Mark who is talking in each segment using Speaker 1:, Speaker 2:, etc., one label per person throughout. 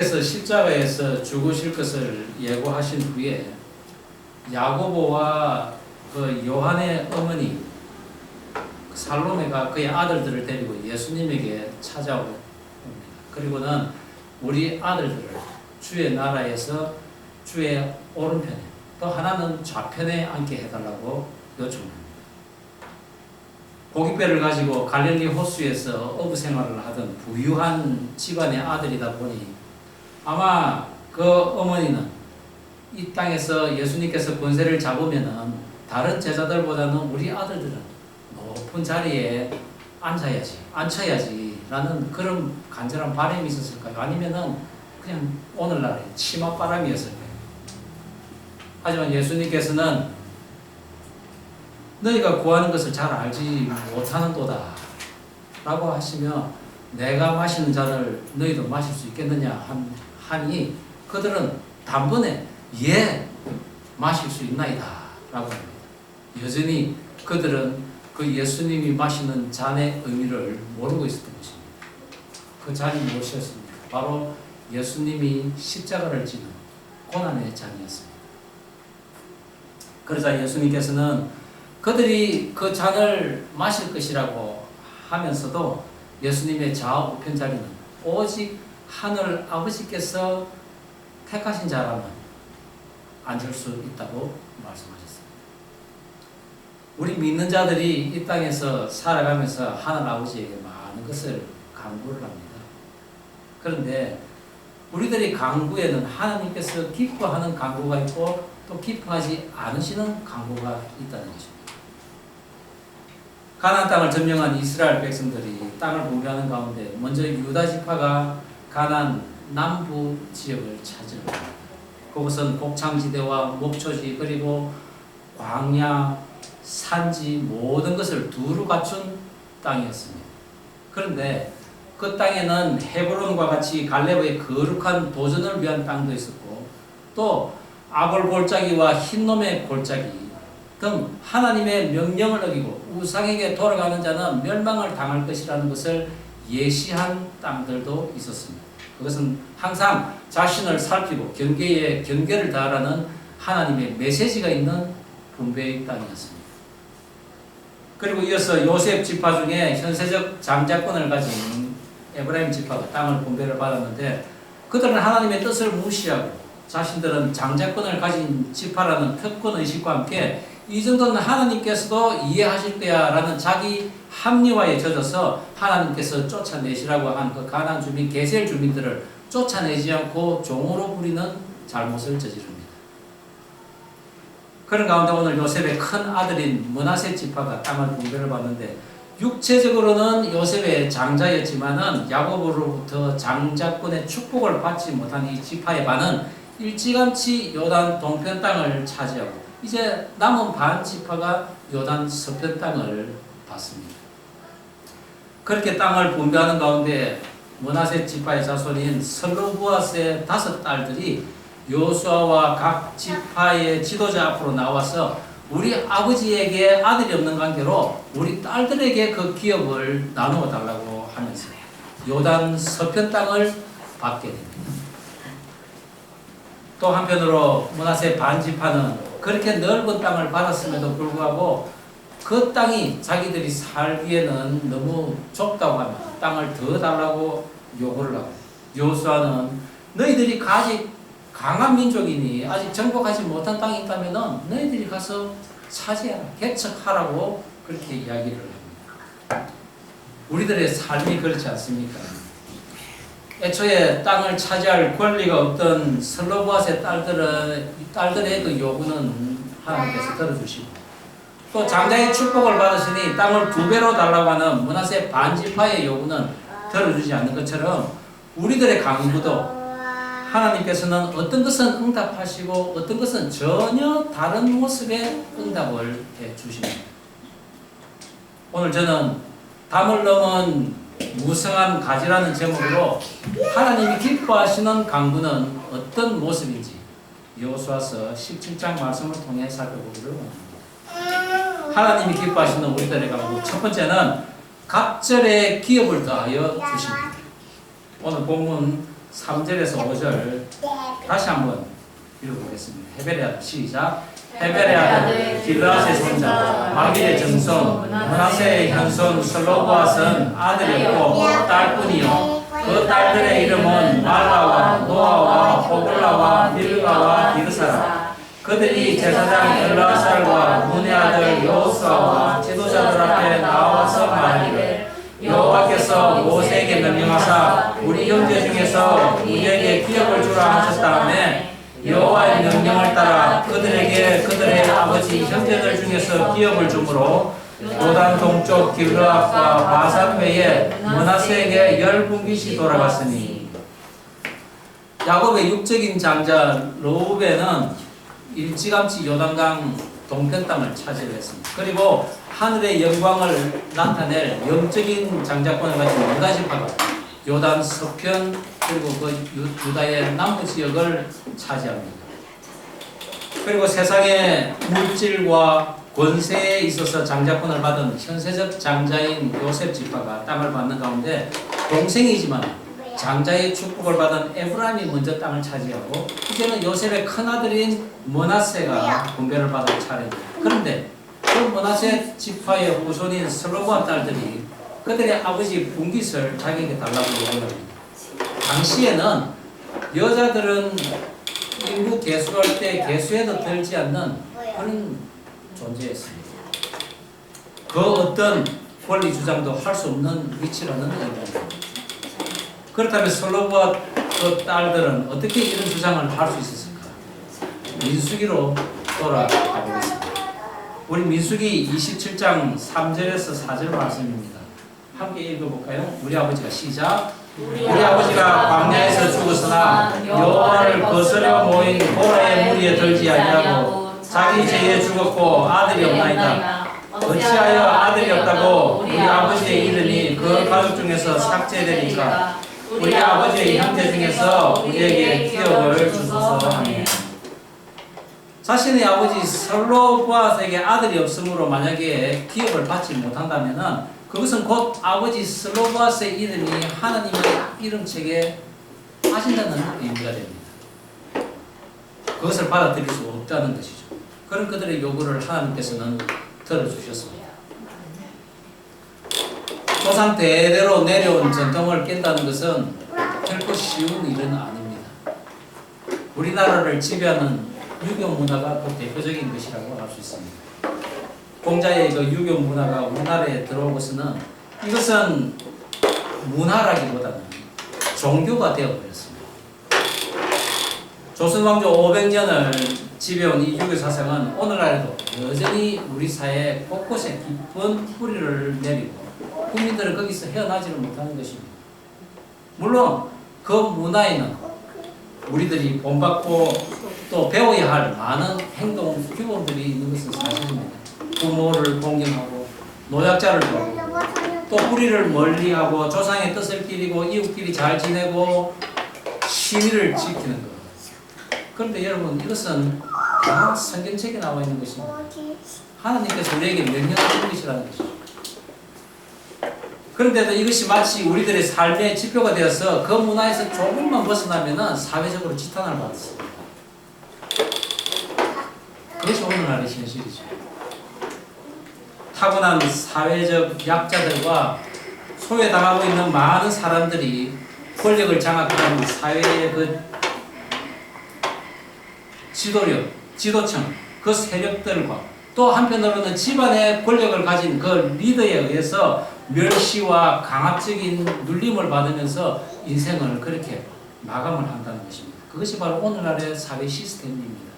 Speaker 1: 그래서 십자가에서 죽으실 것을 예고하신 후에 야고보와 그 요한의 어머니 살로메가 그의 아들들을 데리고 예수님에게 찾아옵니다. 그리고는 우리 아들들을 주의 나라에서 주의 오른편에, 또 하나는 좌편에 앉게 해달라고 요청합니다. 고깃배를 가지고 갈릴리 호수에서 어부 생활을 하던 부유한 집안의 아들이다 보니 아마 그 어머니는 이 땅에서 예수님께서 권세를 잡으면은 다른 제자들보다는 우리 아들들은 높은 자리에 앉혀야지 라는 그런 간절한 바람이 있었을까요? 아니면은 그냥 오늘날의 치맛바람이었을까요? 하지만 예수님께서는 너희가 구하는 것을 잘 알지 못하는도다 라고 하시며 내가 마시는 잔을 너희도 마실 수 있겠느냐 하니 그들은 단번에 예 마실 수 있나이다 라고 합니다. 여전히 그들은 그 예수님이 마시는 잔의 의미를 모르고 있었던 것입니다. 그 잔이 무엇이었습니까? 바로 예수님이 십자가를 지는 고난의 잔이었습니다. 그러자 예수님께서는 그들이 그 잔을 마실 것이라고 하면서도 예수님의 좌우편 자리는 오직 하늘 아버지께서 택하신 자라면 앉을 수 있다고 말씀하셨습니다. 우리 믿는 자들이 이 땅에서 살아가면서 하늘 아버지에게 많은 것을 간구를 합니다. 그런데 우리들이 간구에는 하나님께서 기뻐하는 간구가 있고 또 기뻐하지 않으시는 간구가 있다는 것입니다. 가나안 땅을 점령한 이스라엘 백성들이 땅을 분배하는 가운데 먼저 유다 지파가 가나안 남부 지역을 차지합니다. 그것은 곡창지대와 목초지 그리고 광야, 산지 모든 것을 두루 갖춘 땅이었습니다. 그런데 그 땅에는 헤브론과 같이 갈렙의 거룩한 도전을 위한 땅도 있었고 또 아골 골짜기와 흰놈의 골짜기 등 하나님의 명령을 어기고 우상에게 돌아가는 자는 멸망을 당할 것이라는 것을 예시한 땅들도 있었습니다. 그것은 항상 자신을 살피고 경계에 경계를 다하라는 하나님의 메시지가 있는 분배의 땅이었습니다. 그리고 이어서 요셉 지파 중에 현세적 장자권을 가진 에브라임 지파가 땅을 분배를 받았는데 그들은 하나님의 뜻을 무시하고 자신들은 장자권을 가진 지파라는 특권의식과 함께 이 정도는 하나님께서도 이해하실 거야 라는 자기 합리화에 젖어서 하나님께서 쫓아내시라고 한 그 가나안 주민 게셀 주민들을 쫓아내지 않고 종으로 부리는 잘못을 저지릅니다. 그런 가운데 오늘 요셉의 큰 아들인 므낫세 지파가 땅을 분배를 받는데 육체적으로는 요셉의 장자였지만은 야고보로부터 장자권의 축복을 받지 못한 이 지파의 반은 일찌감치 요단 동편 땅을 차지하고 이제 남은 반 지파가 요단 서편 땅을 받습니다. 그렇게 땅을 분배하는 가운데 므낫세 지파의 자손인 슬로브앗의 5 딸들이 요수아와 각 지파의 지도자 앞으로 나와서 우리 아버지에게 아들이 없는 관계로 우리 딸들에게 그 기업을 나누어 달라고 하면서 요단 서편 땅을 받게 됩니다. 또 한편으로 므낫세 반지파는 그렇게 넓은 땅을 받았음에도 불구하고 그 땅이 자기들이 살기에는 너무 좁다고 하면 땅을 더 달라고 요구를 하고 요수아는 너희들이 아직 강한 민족이니 아직 정복하지 못한 땅이 있다면 너희들이 가서 차지하라, 개척하라고 그렇게 이야기를 합니다. 우리들의 삶이 그렇지 않습니까? 애초에 땅을 차지할 권리가 없던 슬로브앗의 딸들의 그 요구는 하나님께서 들어주시고 또 장자의 축복을 받으시니 땅을 2배로 달라고 하는 므낫세 반지파의 요구는 들어주지 않는 것처럼 우리들의 강구도 하나님께서는 어떤 것은 응답하시고 어떤 것은 전혀 다른 모습의 응답을 해주십니다. 오늘 저는 담을 넘은 무성한 가지라는 제목으로 하나님이 기뻐하시는 강구는 어떤 모습인지 여호수아서 17장 말씀을 통해 살펴보기를 원합니다. 하나님이 기뻐하시는 우리들의 강구 첫 번째는 갑절의 기업을 더하여 주십니다. 오늘 본문 3절에서 5절 다시 한번 읽어보겠습니다. 헤벨의 아들 시작. 헤벨의 아들 길르앗의 손자 마길의 정손 므낫세의 현손 슬로보앗은 아들이 없고 딸뿐이요 그 딸들의 이름은 말라와 노아와 호글라와 밀가와 디르사라. 그들이 제사장 엘라살과 문의 아들 여호수아와 지도자들 앞에 나와서 말하기를 여호와께서 모세에게 명령하사 우리 형제 중에서 우리에게 기업을 주라 하셨다하며 여호와의 명령을 따라 그들에게 그들의 아버지 형제들 중에서 기업을 주므로 요단 동쪽 길르앗과 바산 외에 므낫세에게 10분깃이 돌아갔으니. 야곱의 육적인 장자 르우벤은 일찌감치 요단강 동편 땅을 차지했습니다. 그리고 하늘의 영광을 나타낼 영적인 장자권을 가진 유다 지파가 요단 서편 그리고 그 유다의 남부 지역을 차지합니다. 그리고 세상의 물질과 권세에 있어서 장자권을 받은 현세적 장자인 요셉 지파가 땅을 받는 가운데 동생이지만 장자의 축복을 받은 에브라임이 먼저 땅을 차지하고 이제는 요셉의 큰아들인 므낫세가 분배를 받을 차례입니다. 그런데 그 므낫세 지파의 후손인 슬로보아 딸들이 그들의 아버지 분깃을 자기에게 달라고 요구합니다. 당시에는 여자들은 인구 계수할 때 계수에도 들지 않는 그런 존재였습니다. 그 어떤 권리 주장도 할 수 없는 위치라는 의미입니다. 그렇다면 슬로보아 그 딸들은 어떻게 이런 주장을 할 수 있었을까? 민수기로 돌아가 보겠습니다. 우리 민수기 27장 3절에서 4절 말씀입니다. 함께 읽어볼까요? 우리 아버지가 시작. 우리 아버지가 광야에서 죽었으나 여호와를 거스려 모인 고라의 무리에 들지 아니하고 자기 죄에 죽었고 아들이 없나이다. 어찌하여 아들이 없다고 우리 아버지의 이름이 그 가족 중에서 삭제되니까 우리 아버지의 형제 중에서 우리에게 기업을 주소서 하니. 자신의 아버지 슬로보아스에게 아들이 없으므로 만약에 기업을 받지 못한다면은 그것은 곧 아버지 슬로보아스의 이름이 하나님의 이름책에 빠진다는 의미가 됩니다. 그것을 받아들일 수 없다는 것이죠. 그런 그들의 요구를 하나님께서는 들어주셨습니다. 조상 대대로 내려온 전통을 깬다는 것은 결코 쉬운 일은 아닙니다. 우리나라를 지배하는 유교 문화가 그 대표적인 것이라고 할 수 있습니다. 공자의 그 유교 문화가 우리나라에 들어오고서는 이것은 문화라기보다는 종교가 되어버렸습니다. 조선왕조 500년을 지배해온 이 유교 사상은 오늘날에도 여전히 우리 사회 곳곳에 깊은 뿌리를 내리고 국민들은 거기서 헤어나지를 못하는 것입니다. 물론 그 문화에는 우리들이 본받고 또 배워야 할 많은 행동 규범들이 있는 것은 사실입니다. 부모를 공경하고 노약자를 도우고 또 뿌리를 멀리하고 조상의 뜻을 기리고 이웃끼리 잘 지내고 신의를 지키는 것. 그런데 여러분 이것은 다 성경책에 나와 있는 것입니다. 하나님께서 우리에게 명령하신 것이라는 것이죠. 그런데도 이것이 마치 우리들의 삶의 지표가 되어서 그 문화에서 조금만 벗어나면 사회적으로 지탄을 받습니다. 그것이 오늘날의 현실이죠. 타고난 사회적 약자들과 소외당하고 있는 많은 사람들이 권력을 장악하는 사회의 그 지도력, 지도층, 그 세력들과 또 한편으로는 집안의 권력을 가진 그 리더에 의해서 멸시와 강압적인 눌림을 받으면서 인생을 그렇게 마감을 한다는 것입니다. 그것이 바로 오늘날의 사회 시스템입니다.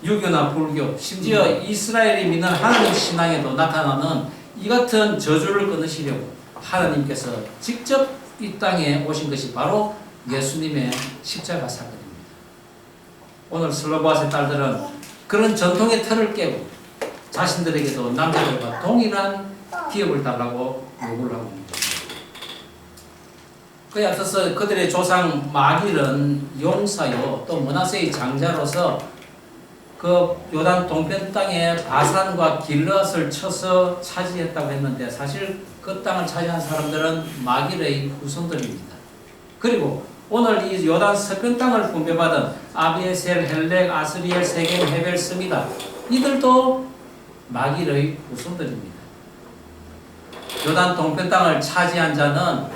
Speaker 1: 유교나 불교, 심지어 이스라엘이 믿는 하나님 신앙에도 나타나는 이 같은 저주를 끊으시려고 하나님께서 직접 이 땅에 오신 것이 바로 예수님의 십자가 사건입니다. 오늘 슬로보아스의 딸들은 그런 전통의 틀을 깨고 자신들에게도 남자들과 동일한 기업을 달라고 요구를 하고 있습니다. 그에 앞서서 그들의 조상 마길은 용사요 또 므낫세의 장자로서 그 요단 동편 땅에 바산과 길르앗을 쳐서 차지했다고 했는데 사실 그 땅을 차지한 사람들은 마길의 후손들입니다. 그리고 오늘 이 요단 서편 땅을 분배받은 아비에셀, 헬렉, 아스리엘, 세겜, 헤벨, 스미다 이들도 마길의 후손들입니다. 요단 동편 땅을 차지한 자는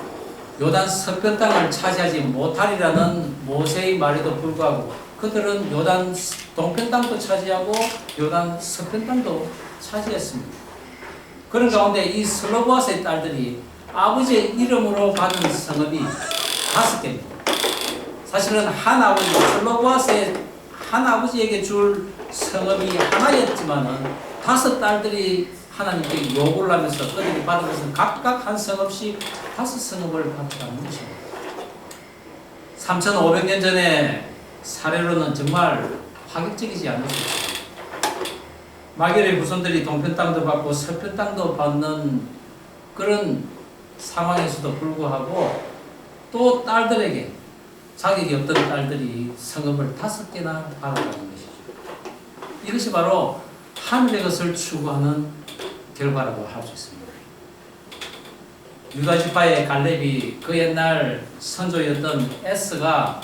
Speaker 1: 요단 서편 땅을 차지하지 못하리라는 모세의 말에도 불구하고 그들은 요단 동편 땅도 차지하고 요단 서편 땅도 차지했습니다. 그런 가운데 이 슬로보아스의 딸들이 아버지의 이름으로 받은 성읍이 5개입니다. 사실은 한 아버지, 슬로보아스의 한 아버지에게 줄 성읍이 하나였지만은 5 딸들이 하나님께 요구를 하면서 그들이 받은 것은 각각 한 성읍씩 5 성읍을 받았다는 것입니다. 3,500년 전에 사례로는 정말 파격적이지 않습니까? 마길의 후손들이 동편 땅도 받고 서편 땅도 받는 그런 상황에서도 불구하고 또 딸들에게 자격이 없던 딸들이 성읍을 5개나 받았다는 것이죠. 이것이 바로 하늘의 것을 추구하는 결과라고 할 수 있습니다. 유다 지파의 갈렙이 그 옛날 선조였던 에스가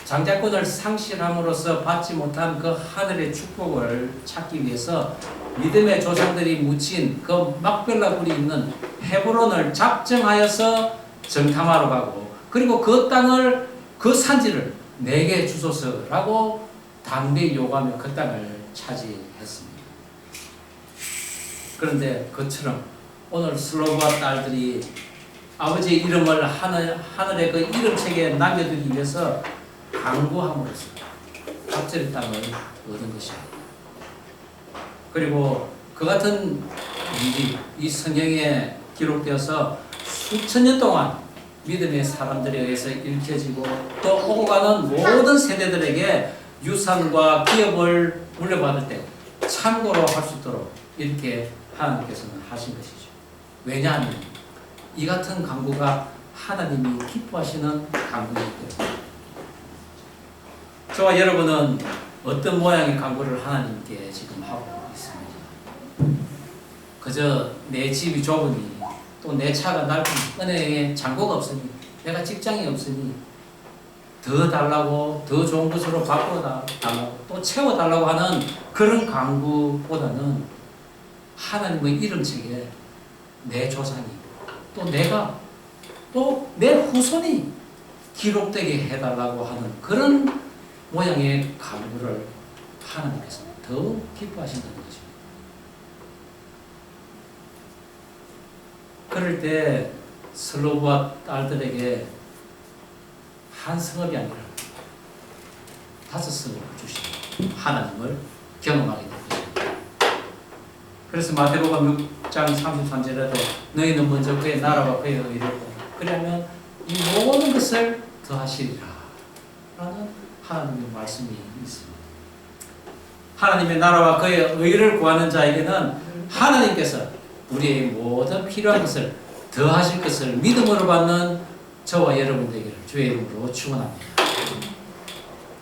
Speaker 1: 장자권을 상실함으로써 받지 못한 그 하늘의 축복을 찾기 위해서 믿음의 조상들이 묻힌 그 막벨라 굴이 있는 헤브론을 작정하여서 정탐하러 가고 그리고 그 땅을 그 산지를 내게 주소서라고 담대히 요구하며 그 땅을 차지했습니다. 그런데 그처럼 오늘 슬로바 딸들이 아버지의 이름을 하늘의 그 이름책에 남겨두기 위해서 강구함으로써 갑절의 땅을 얻은 것입니다. 그리고 그 같은 일이 이 성경에 기록되어서 수천 년 동안 믿음의 사람들에 의해서 읽혀지고 또 오고 가는 모든 세대들에게 유산과 기업을 물려받을 때 참고로 할 수 있도록 이렇게 하나님께서는 하신 것이죠. 왜냐하면 이 같은 강구가 하나님이 기뻐하시는 강구이기 때문에. 저와 여러분은 어떤 모양의 강구를 하나님께 지금 하고 있습니다. 그저 내 집이 좁으니 또 내 차가 넓으니 은행에 잔고가 없으니 내가 직장이 없으니 더 달라고 더 좋은 것으로 바꿔달라고 또 채워달라고 하는 그런 강구보다는 하나님의 이름책에 내 조상이 또 내가 또 내 후손이 기록되게 해달라고 하는 그런 모양의 강구를 하나님께서 더욱 기뻐하신다는 것입니다. 그럴 때 슬로브와 딸들에게 한 성읍이 아니라 5 성읍을 주시고 하나님을 경험하게 될 것입니다. 그래서 마태복음 6장 33절에도 너희는 먼저 그의 나라와 그의 의를 구하라. 그러면 이 모든 것을 더하시리라 라는 하나님의 말씀이 있습니다. 하나님의 나라와 그의 의를 구하는 자에게는 하나님께서 우리의 모든 필요한 것을 더하실 것을 믿음으로 받는 저와 여러분 되기를 주의 이름으로 축원합니다.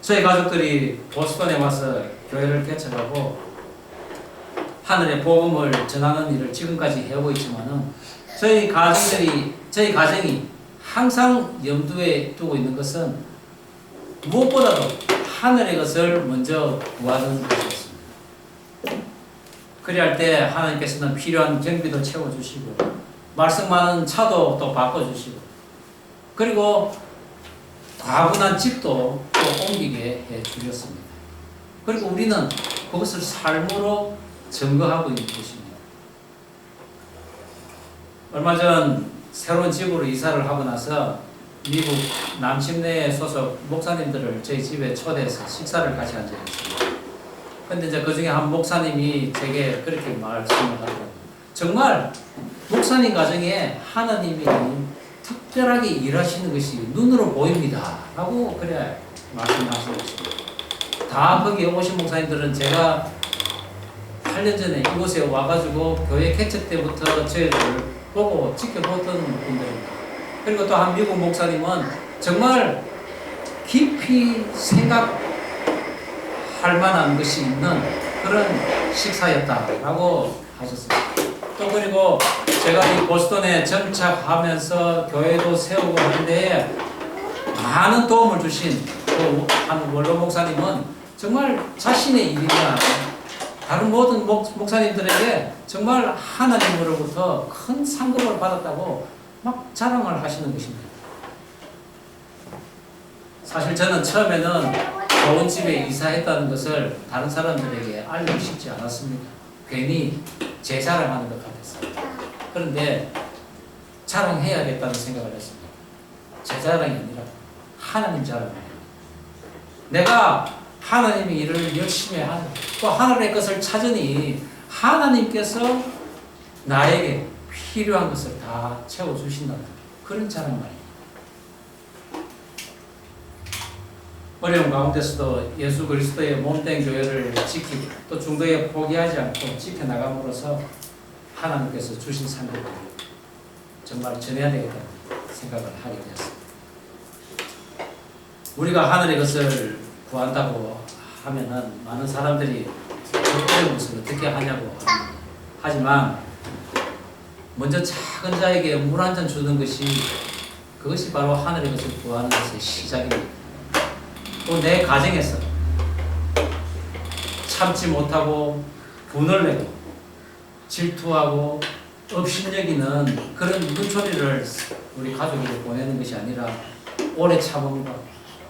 Speaker 1: 저희 가족들이 보스턴에 와서 교회를 개척하고 하늘의 복음을 전하는 일을 지금까지 해오고 있지만은 저희 가정이 항상 염두에 두고 있는 것은 무엇보다도 하늘의 것을 먼저 구하는 것이었습니다. 그리할 때 하나님께서는 필요한 경비도 채워주시고 말씀 많은 차도 또 바꿔주시고 그리고 과분한 집도 또 옮기게 해주셨습니다. 그리고 우리는 그것을 삶으로 증거하고 있는 것입니다. 얼마 전 새로운 집으로 이사를 하고 나서 미국 남침내에 소속 목사님들을 저희 집에 초대해서 식사를 같이 한 적이 있습니다. 근데 이제 그 중에 한 목사님이 제게 그렇게 말씀을 하더라고요. 정말 목사님 가정에 하나님이 특별하게 일하시는 것이 눈으로 보입니다. 라고 그래 말씀하시는 것입니다. 다 거기에 오신 목사님들은 제가 8년 전에 이곳에 와가지고 교회 개척 때부터 저희를 보고 지켜보던 분들입니다. 그리고 또 한 미국 목사님은 정말 깊이 생각할 만한 것이 있는 그런 식사였다라고 하셨습니다. 또 그리고 제가 이 보스턴에 정착하면서 교회도 세우고 하는데 많은 도움을 주신 한 원로 목사님은 정말 자신의 일이나 다른 모든 목사님들에게 정말 하나님으로부터 큰 상급을 받았다고 막 자랑을 하시는 것입니다. 사실 저는 처음에는 좋은 집에 이사했다는 것을 다른 사람들에게 알리고 싶지 않았습니다. 괜히 제 자랑하는 것 같았어요. 그런데 자랑해야겠다는 생각을 했습니다. 제 자랑이 아니라 하나님 자랑입니다. 내가 하나님의 일을 열심히 하는, 또 하나님의 것을 찾으니 하나님께서 나에게 필요한 것을 다 채워주신다는 그런 자랑 말입니다. 어려운 가운데서도 예수 그리스도의 몸된 교회를 지키고 또 중도에 포기하지 않고 지켜나감으로써 하나님께서 주신 상급을 정말 전해야 되겠다는 생각을 하게 되었습니다. 우리가 하늘의 것을 구한다고 하면은 많은 사람들이 어려운 것을 어떻게 하냐고 합니다. 하지만 먼저 작은 자에게 물 한 잔 주는 것이 그것이 바로 하늘의 것을 구하는 것의 시작입니다. 또 내 가정에서 참지 못하고 분을 내고 질투하고 업신여기는 그런 눈초리를 우리 가족에게 보내는 것이 아니라 오래 참음과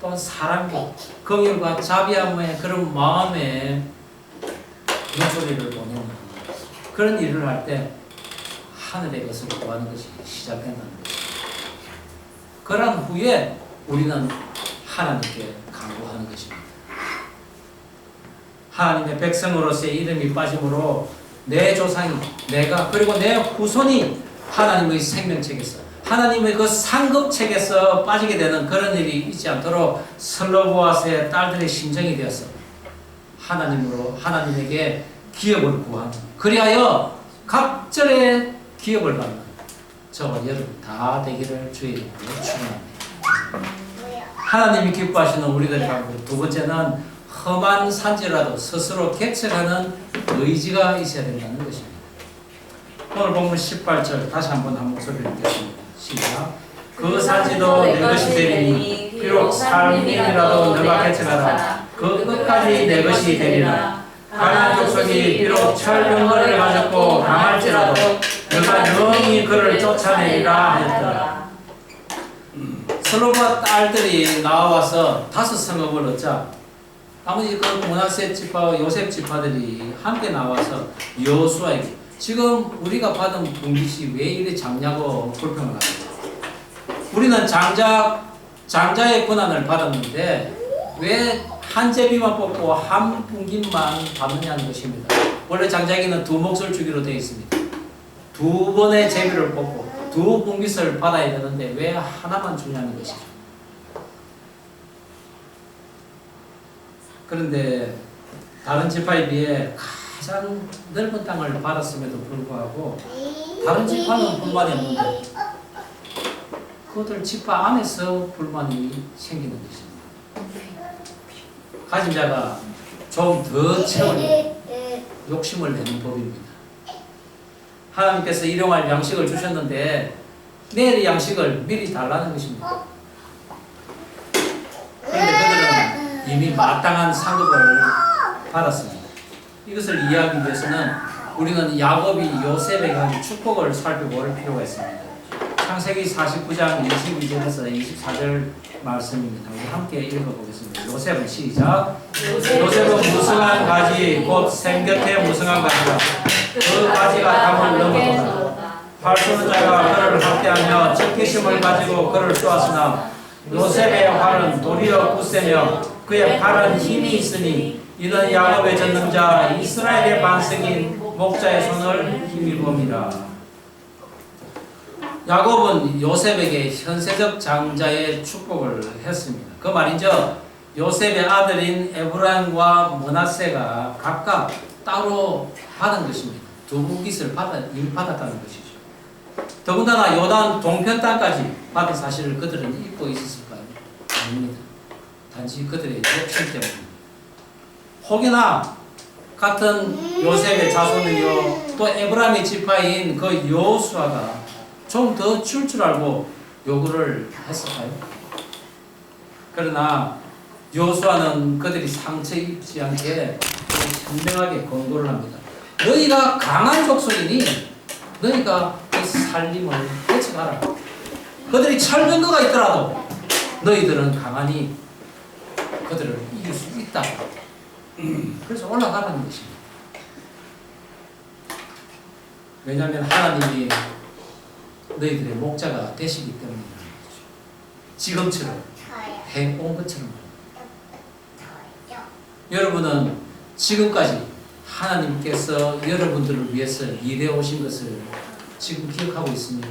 Speaker 1: 또 사랑과 긍휼과 자비함의 그런 마음에 눈초리를 보내는 그런 일을 할 때 하늘의 것을 구하는 것이 시작된다는 것입니다. 그러한 후에 우리는 하나님께 간구하는 것입니다. 하나님의 백성으로서의 이름이 빠짐으로 내 조상이, 내가, 그리고 내 후손이 하나님의 생명책에서, 하나님의 그 상급책에서 빠지게 되는 그런 일이 있지 않도록 슬로보아스의 딸들의 심정이 되어서 하나님에게 기업을 구하는, 그리하여 각절의 기업을 받는 저와 여러분 다 되기를 주의 이름으로 축원합니다. 하나님이 기뻐하시는 우리들의 가운데 두 번째는 험한 산지라도 스스로 개척하는 의지가 있어야 된다는 것입니다. 오늘 본문 18절 다시 한번 한 목소리를 읽겠습니다. 시작. 그 산지도 내 것이 되리니 비록 삶이라도 너가 개척하라. 그 끝까지 내 것이 되리라. 가나안 족속이 비록 철병거를 가졌고 강할지라도 너가 영원히 그를 쫓아내리라 하였더라. 슬로바 딸들이 나와서 5성읍을 얻자 나머지 그 므낫세 지파와 요셉 지파들이 함께 나와서 여호수아에게 지금 우리가 받은 분깃이 왜 이리 작냐고 불평을 합니다. 우리는 장자의 권한을 받았는데 왜 한 제비만 뽑고 한 분깃만 받느냐는 것입니다. 원래 장자에게는 2몫을 주기로 되어 있습니다. 2번의 제비를 뽑고 2 분깃을 받아야 되는데 왜 하나만 주냐는 것이죠. 그런데 다른 지파에 비해 가장 넓은 땅을 받았음에도 불구하고 다른 지파는 불만이 없는데 그들 지파 안에서 불만이 생기는 것입니다. 가진 자가 좀 더 채우려 욕심을 내는 법입니다. 하나님께서 일용할 양식을 주셨는데 내일의 양식을 미리 달라는 것입니다. 그런데 그들은 이미 마땅한 상급을 받았습니다. 이것을 이해하기 위해서는 우리는 야곱이 요셉에게 한 축복을 살펴볼 필요가 있습니다. 창세기 49장 22절에서 24절 말씀입니다. 우리 함께 읽어보겠습니다. 요셉은 시작. 요셉은 무성한 가지 곧 생곁에 무성한 가지라. 그 가지가 담을 넘어도다. 팔 쏘는 자가 그를 학대하며 적개심을 가지고 그를 쏘았으나 요셉의 활은 도리어 굳세며 그의 팔은 힘이 있으니 이는 야곱의 전능자 이스라엘의 반석인 목자의 손을 힘입음이라. 야곱은 요셉에게 현세적 장자의 축복을 했습니다. 그 말이죠. 요셉의 아들인 에브라임과 므낫세가 각각 따로 받은 것입니다. 2 분깃을 이미 받았다는 것이죠. 더군다나 요단 동편 땅까지 받은 사실을 그들은 잊고 있었을까요? 아닙니다. 단지 그들의 욕심 때문입니다. 혹여나 같은 요셉의 자손이요 또 에브라임의 지파인 그 여호수아가 좀 더 줄 알고 요구를 했을까요? 그러나 여호수아는 그들이 상처 입지 않게 현명하게 권고를 합니다. 너희가 강한 족속이니 너희가 그 살림을 개척하라. 그들이 철병거가 있더라도 너희들은 강하니 그들을 이길 수 있다. 그래서 올라가라는 것입니다. 왜냐하면 하나님이 너희들의 목자가 되시기 때문입니다. 지금처럼 해온 것처럼. 여러분은 지금까지 하나님께서 여러분들을 위해서 일해 오신 것을 지금 기억하고 있습니까?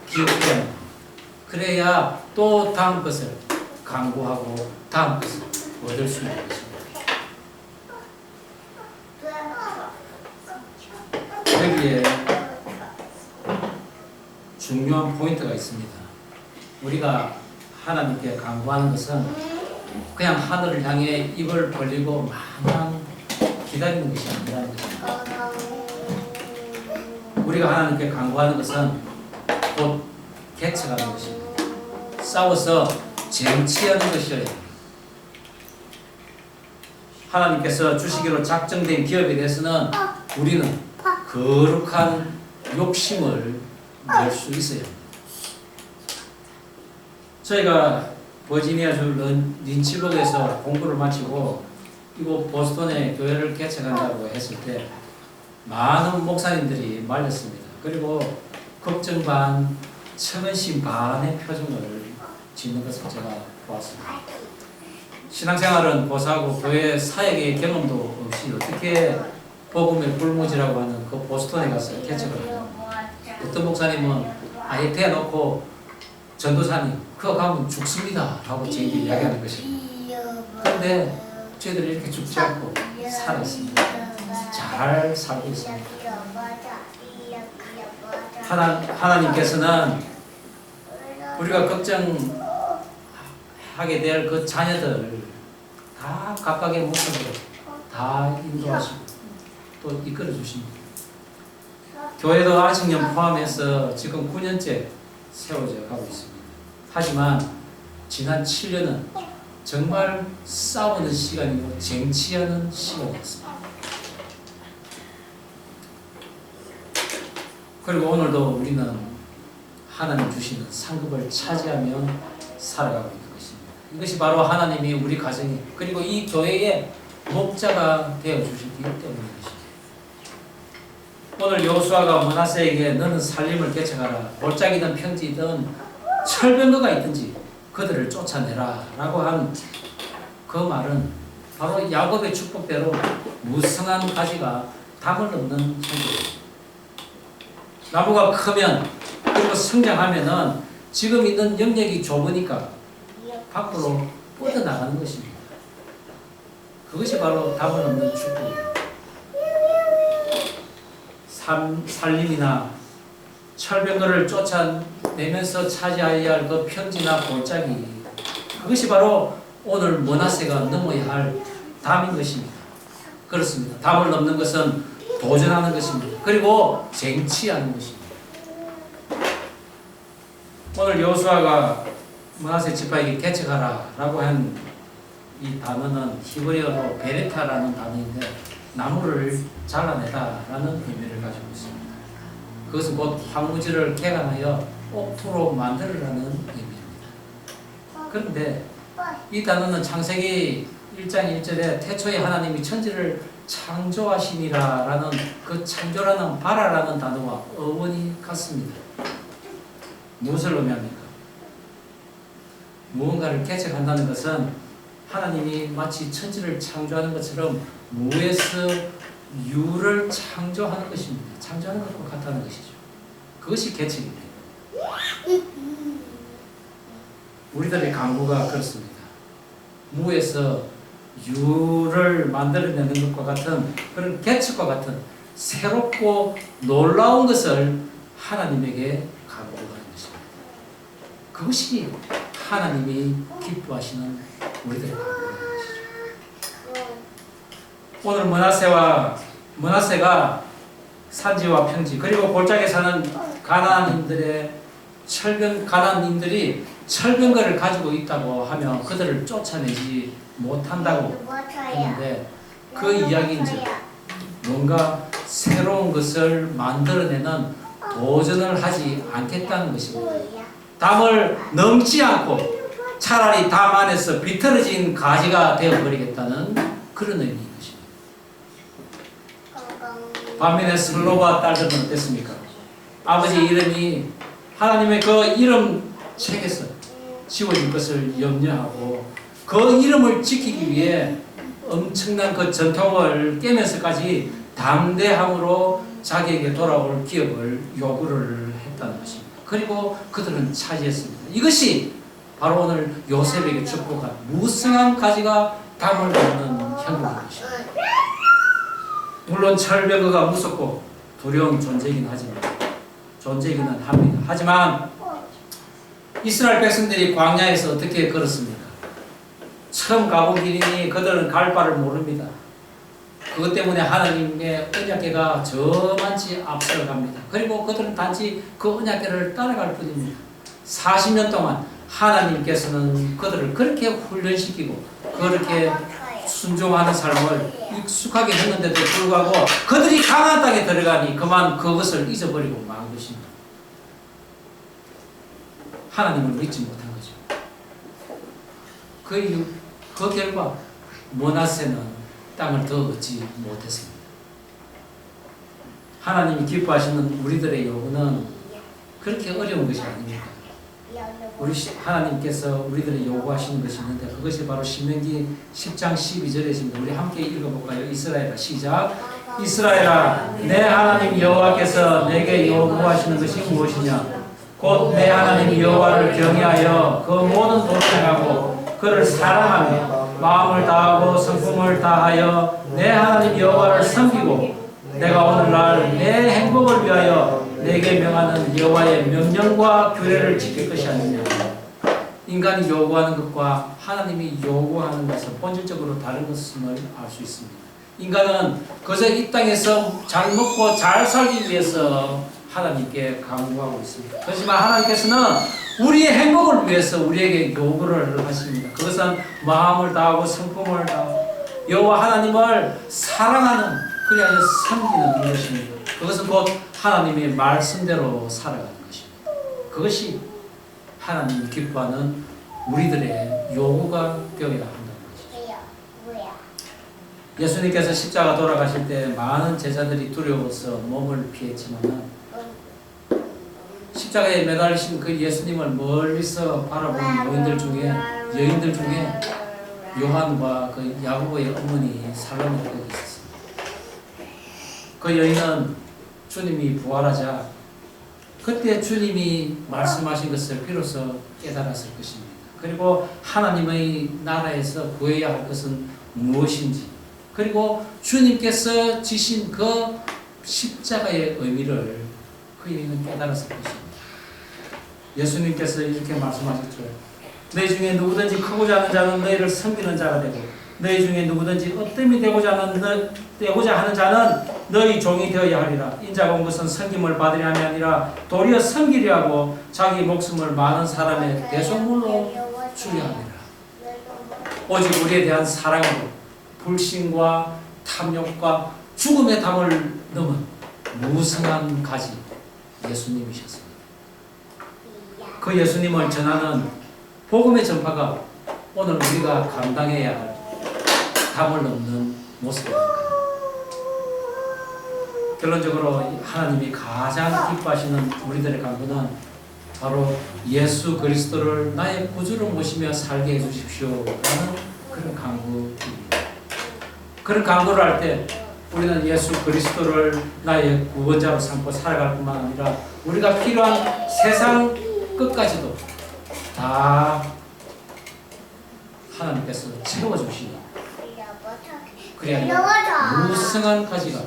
Speaker 1: 기억해야 합니다. 그래야 또 다음 것을 강구하고 다음 것을 얻을 수 있는 것입니다. 여기에 중요한 포인트가 있습니다. 우리가 하나님께 간구하는 것은 그냥 하늘을 향해 입을 벌리고 마냥 기다리는 것이 아니라는 것입니다. 우리가 하나님께 간구하는 것은 곧 개척하는 것입니다. 싸워서 쟁취하는 것이어야 합니다. 하나님께서 주시기로 작정된 기업에 대해서는 우리는 거룩한 욕심을 낼 수 있어요. 저희가 버지니아주 린치버그에서 공부를 마치고 이곳 보스턴에 교회를 개척한다고 했을 때 많은 목사님들이 말렸습니다. 그리고 걱정 반, 청은심 반의 표정을 짓는 것을 제가 보았습니다. 신앙생활은 고사하고 교회 사역의 경험도 없이 어떻게 복음의 불무지라고 하는 그 보스턴에 가서 개척을 해요. 어떤 목사님은 아예 대놓고 전도사님 그거 가면 죽습니다 라고 저에게 이야기하는 것입니다. 그런데 저희들이 이렇게 죽지 않고 살아있습니다. 잘 살고 있습니다. 하나님께서는 우리가 걱정하게 될 그 자녀들 다 각각의 모습으로 다 인도하시고 또 이끌어 주십니다. 교회도 아직년 포함해서 지금 9년째 세워져 가고 있습니다. 하지만 지난 7년은 정말 싸우는 시간이고 쟁취하는 시간이었습니다. 그리고 오늘도 우리는 하나님 주시는 상급을 차지하며 살아가고 있는 것입니다. 이것이 바로 하나님이 우리 가정에 그리고 이 교회의 목자가 되어주시기 때문인 것입니다. 오늘 여호수아가 므낫세에게 너는 살림을 개척하라. 볼짝이든 평지든 철병거가 있든지 그들을 쫓아내라 라고 한 그 말은 바로 야곱의 축복대로 무성한 가지가 담을 넘는 형태입니다. 나무가 크면 그리고 성장하면은 지금 있는 영역이 좁으니까 밖으로 뻗어나가는 것입니다. 그것이 바로 담을 넘는 축복입니다. 살림이나 철병거를 쫓아내면서 차지해야 할 그 평지나 골짜기 그것이 바로 오늘 므낫세가 넘어야 할 담인 것입니다. 그렇습니다. 담을 넘는 것은 도전하는 것입니다. 그리고 쟁취하는 것입니다. 오늘 여호수아가 므낫세 지파에게 개척하라 라고 한 이 단어는 히브리어로 베레타라는 단어인데 나무를 잘라내다 라는 의미를 가지고 있습니다. 그것은 곧 황무지를 개간하여 옥토로 만들으라는 의미입니다. 그런데 이 단어는 창세기 1장 1절에 태초에 하나님이 천지를 창조하시니라 라는 그 창조라는 바라라는 단어와 어원이 같습니다. 무엇을 의미합니까? 무언가를 개척한다는 것은 하나님이 마치 천지를 창조하는 것처럼 무에서 유를 창조하는 것입니다. 창조하는 것과 같다는 것이죠. 그것이 개척입니다. 우리들의 강구가 그렇습니다. 무에서 유를 만들어내는 것과 같은 그런 개척과 같은 새롭고 놀라운 것을 하나님에게 강구하는 것입니다. 그것이 하나님이 기뻐하시는 우리들의 강구라는 것이죠. 오늘 므낫세가 산지와 평지 그리고 골짜기에 사는 가나안인들이 철병거를 가지고 있다고 하면 그들을 쫓아내지 못한다고 했는데 그 이야기인지 뭔가 새로운 것을 만들어내는 도전을 하지 않겠다는 것입니다. 담을 넘지 않고 차라리 담 안에서 비틀어진 가지가 되어버리겠다는 그런 의미인 것입니다. 반면에 슬로바 딸들은 어땠습니까? 아버지 이름이 하나님의 그 이름 책에서 지워질 것을 염려하고 그 이름을 지키기 위해 엄청난 그 전통을 깨면서까지 담대함으로 자기에게 돌아올 기업을 요구를 했다는 것입니다. 그리고 그들은 차지했습니다. 이것이 바로 오늘 요셉에게 축복한 무성한 가지가 담을 넘는 형국인 것입니다. 물론 철벽어가 무섭고 두려운 존재이긴 하지만 존재이기는 합니다. 하지만 이스라엘 백성들이 광야에서 어떻게 걸었습니까? 처음 가본 길이니 그들은 갈 바를 모릅니다. 그것 때문에 하나님의 언약궤가 저만치 앞서갑니다. 그리고 그들은 단지 그 언약궤를 따라갈 뿐입니다. 40년 동안 하나님께서는 그들을 그렇게 훈련시키고 그렇게 순종하는 삶을 익숙하게 했는데도 불구하고 그들이 강한 땅에 들어가니 그만 그것을 잊어버리고 만 것입니다. 하나님을 믿지 못한 거죠. 그 결과 므낫세는 땅을 더 얻지 못했습니다. 하나님이 기뻐하시는 우리들의 요구는 그렇게 어려운 것이 아닙니다. 하나님께서 우리들의 요구하시는 것이 있는데 그것이 바로 신명기 10장 12절에 있습니다. 우리 함께 읽어볼까요? 이스라엘아 시작. 이스라엘아 내 하나님 여호와께서 내게 요구하시는 것이 무엇이냐? 곧 내 하나님 여호와를 경외하여 그 모든 도를 행하고 그를 사랑하며 마음을 다하고 성품을 다하여 내 하나님 여호와를 섬기고 내가 오늘날 내 행복을 위하여 내게 명하는 여호와의 명령과 규례를 지킬 것이 아니냐. 인간이 요구하는 것과 하나님이 요구하는 것은 본질적으로 다른 것임을 알 수 있습니다. 인간은 그저 이 땅에서 잘 먹고 잘 살기 위해서 하나님께 강구하고 있습니다. 그렇지만 하나님께서는 우리의 행복을 위해서 우리에게 요구를 하십니다. 그것은 마음을 다하고 성품을 다하고 여호와 하나님을 사랑하는 그리하여 섬기는 것입니다. 그것은 곧 하나님의 말씀대로 살아가는 것입니다. 그것이 하나님이 기뻐하는 우리들의 요구가 되어야 한다는 것이죠. 예수님께서 십자가 돌아가실 때 많은 제자들이 두려워서 몸을 피했지만 십자가에 매달리신 그 예수님을 멀리서 바라보는 여인들 중에 요한과 그 야고보의 어머니 살로메가 있었습니다. 그 여인은 주님이 부활하자 그때 주님이 말씀하신 것을 비로소 깨달았을 것입니다. 그리고 하나님의 나라에서 구해야 할 것은 무엇인지 그리고 주님께서 지신 그 십자가의 의미를 그 여인은 깨달았을 것입니다. 예수님께서 이렇게 말씀하셨죠. 너희 중에 누구든지 크고자 하는 자는 너희를 섬기는 자가 되고 너희 중에 누구든지 어뜸이 되고자 하는 자는 너희 종이 되어야 하리라. 인자가 온 것은 섬김을 받으려 함이 아니라 도리어 섬기려 하고 자기 목숨을 많은 사람의 대속물로 주려 함이라. 오직 우리에 대한 사랑으로 불신과 탐욕과 죽음의 담을 넘은 무성한 가지 예수님이셨습니다. 그 예수님을 전하는 복음의 전파가 오늘 우리가 감당해야 할 담을 넘는 모습입니다. 결론적으로 하나님이 가장 기뻐하시는 우리들의 간구는 바로 예수 그리스도를 나의 구주로 모시며 살게 해주십시오 라는 그런 간구입니다. 그런 간구를 할 때 우리는 예수 그리스도를 나의 구원자로 삼고 살아갈 뿐만 아니라 우리가 필요한 세상 끝까지도 다 하나님께서 채워주시니 그래야 무성한 가지가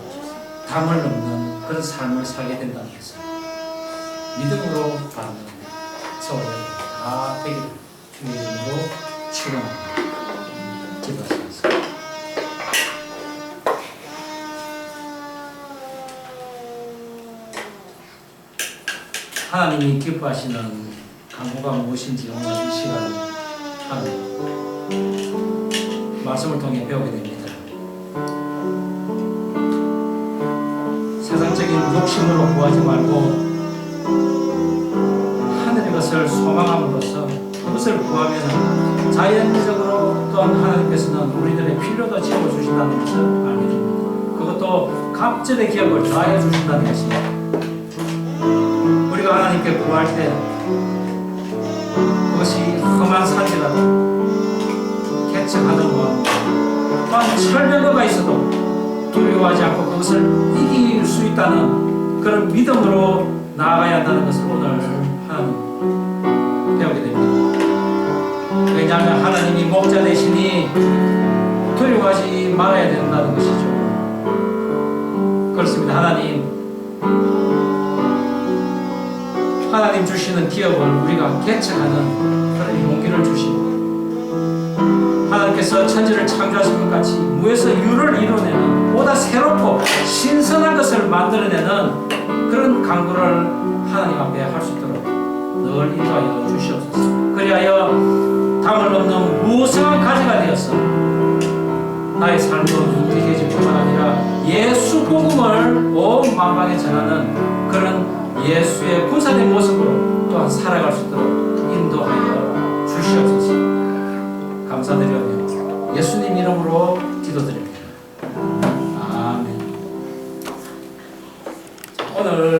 Speaker 1: 담을 넘는 그런 삶을 살게 된다는 것을 믿음으로 바랍니다. 저와 여러분 다 되기를 주의 이름으로 축원합니다. 기도하시겠습니다. 하나님이 기뻐하시는 강구가 무엇인지 오늘 이 시간 하는 말씀을 통해 배우게 됩니다. 세상적인 욕심으로 구하지 말고 하늘의 것을 소망함으로써 그것을 구하면 자연적으로 또한 하나님께서는 우리들의 필요도 채워주신다는 것을 알게 됩니다. 그것도 갑절의 기업을 더하여 주신다는 것입니다. 우리가 하나님께 구할 때 그것이 험한 산지라도 개척하는 마음, 또한 철벽어가 있어도 두려워하지 않고 그것을 이길 수 있다는 그런 믿음으로 나아가야 한다는 것을 오늘 하나님 배우게 됩니다. 왜냐하면 하나님이 목자 되시니 두려워하지 말아야 된다는 것이죠. 그렇습니다. 하나님 주시는 기업을 우리가 개척하는 그런 용기를 주시고 하나님께서 천지를 창조하신 것 같이 무에서 유를 이루어내는 보다 새롭고 신선한 것을 만들어내는 그런 강구를 하나님 앞에 할 수 있도록 늘 인도하여 주시옵소서. 그리하여 담을 넘는 무성한 가지가 되어서 나의 삶으로 유익해질 뿐만 아니라 예수 복음을 온 만방에 전하는 그런 예수의 군사된 모습으로 또한 살아갈 수 있도록 인도하여 주시옵소서. 감사드려